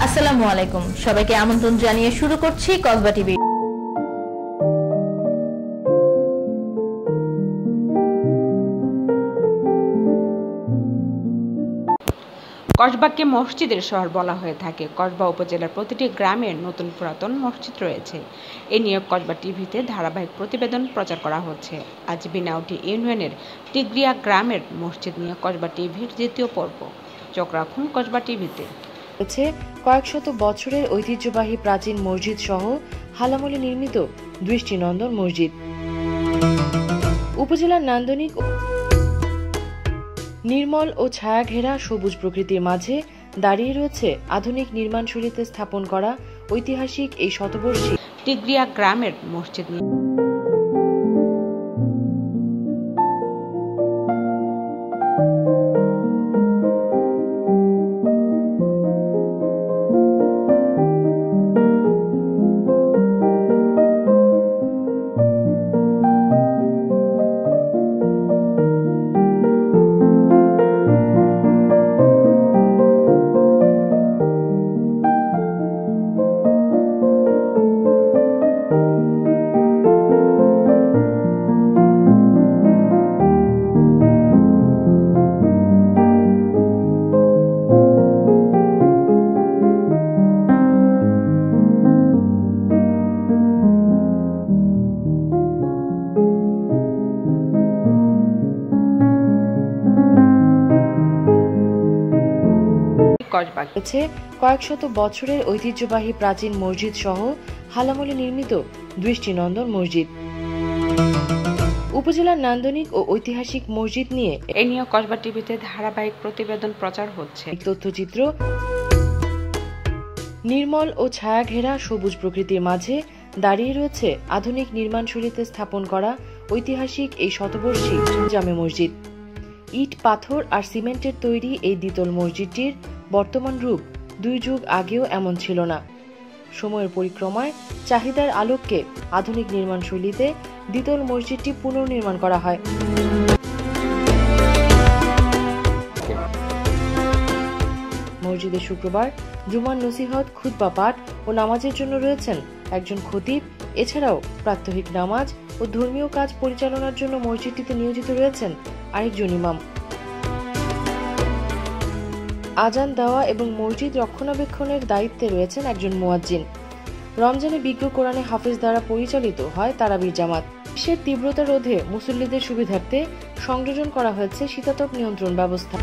আসসালামু আলাইকুম, সবাইকে আমন্ত্রণ জানিয়ে শুরু করছি কসবা টিভি। কসবাকে মসজিদের শহর বলা হয়ে থাকে। কসবা উপজেলার প্রতিটি গ্রামের নতুন পুরাতন মসজিদ রয়েছে। এ নিয়ে কসবা টিভিতে ধারাবাহিক প্রতিবেদন প্রচার করা হচ্ছে। আজ বিনাউটি ইউনিয়নের টিগরিয়া গ্রামের মসজিদ নিয়ে কসবা টিভির দ্বিতীয় পর্ব। চোখ রাখুন কসবা টিভিতে। কয়েক শত বছরের ঐতিহ্যবাহী প্রাচীন মসজিদ সহ হালামলে নির্মিত দৃষ্টিনন্দন মসজিদ। উপজেলার নান্দনিক নির্মল ও ছায়াঘেরা সবুজ প্রকৃতির মাঝে দাঁড়িয়ে রয়েছে আধুনিক নির্মাণশৈলীতে স্থাপন করা ঐতিহাসিক এই শতবর্ষী টিগরিয়া গ্রামের মসজিদ নিয়ে কয়েক শত বছরের ঐতিহ্যবাহী প্রাচীন মসজিদ সহ হালামলে নির্মিত দৃষ্টিনন্দন মসজিদ। উপজেলার নান্দনিক ও ঐতিহাসিক মসজিদ নিয়ে এ নিয়ে কসবা টিভিতে ধারাবাহিক প্রতিবেদন প্রচার হচ্ছে। তথ্যচিত্র নির্মল ও ছায়াঘেরা সবুজ প্রকৃতির মাঝে দাঁড়িয়ে রয়েছে আধুনিক নির্মাণশৈলীতে স্থাপন করা ঐতিহাসিক এই শতবর্ষী জামে মসজিদ। ইট, পাথর আর সিমেন্টের তৈরি এই দ্বিতল মসজিদটির বর্তমান রূপ 2 যুগ আগেও এমন ছিল না। সময়ের পরিক্রমায় চাহিদার আলোকে আধুনিক নির্মাণ শৈলীতে দ্বিতল মসজিদটি পুনর্নির্মাণ করা হয়। মসজিদে শুক্রবার জুমার নসিহত, খুতবা পাঠ ও নামাজের জন্য রয়েছেন একজন খতিব। এছাড়াও প্রাত্যহিক নামাজ ও ধর্মীয় কাজ পরিচালনার জন্য মসজিদটিতে নিয়োজিত রয়েছেন আরেকজন ইমাম। আজান দেওয়া এবং মসজিদ রক্ষণাবেক্ষণের দায়িত্বে রয়েছেন একজন মুয়াজ্জিন। রমজানে বিজ্ঞ কোরআনে হাফেজ দ্বারা পরিচালিত হয় তারাবির জামাত। গ্রীষ্মের তীব্রতা রোধে মুসল্লিদের সুবিধার্থে সংযোজন করা হয়েছে শীতাতপ নিয়ন্ত্রণ ব্যবস্থা।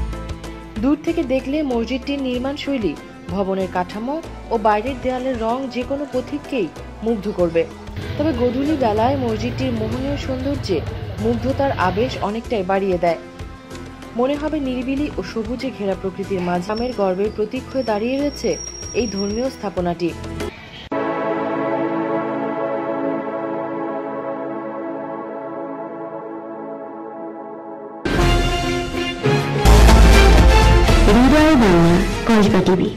দূর থেকে দেখলে মসজিদটির নির্মাণ শৈলী, ভবনের কাঠামো ও বাইরের দেয়ালের রং যে কোনো পথিককেই মুগ্ধ করবে। তবে গোধূলি বেলায় মসজিদটির মোহনীয় সৌন্দর্যে মুগ্ধতার আবেশ অনেকটাই বাড়িয়ে দেয়। মনে হবে নিরিবিলি ও সবুজে ঘেরা প্রকৃতির মাঝে গ্রামের গর্বের প্রতীক হয়ে দাঁড়িয়ে রয়েছে এই ধর্মীয় স্থাপনাটি। হৃদয় বাংলা, কসবা টিভি।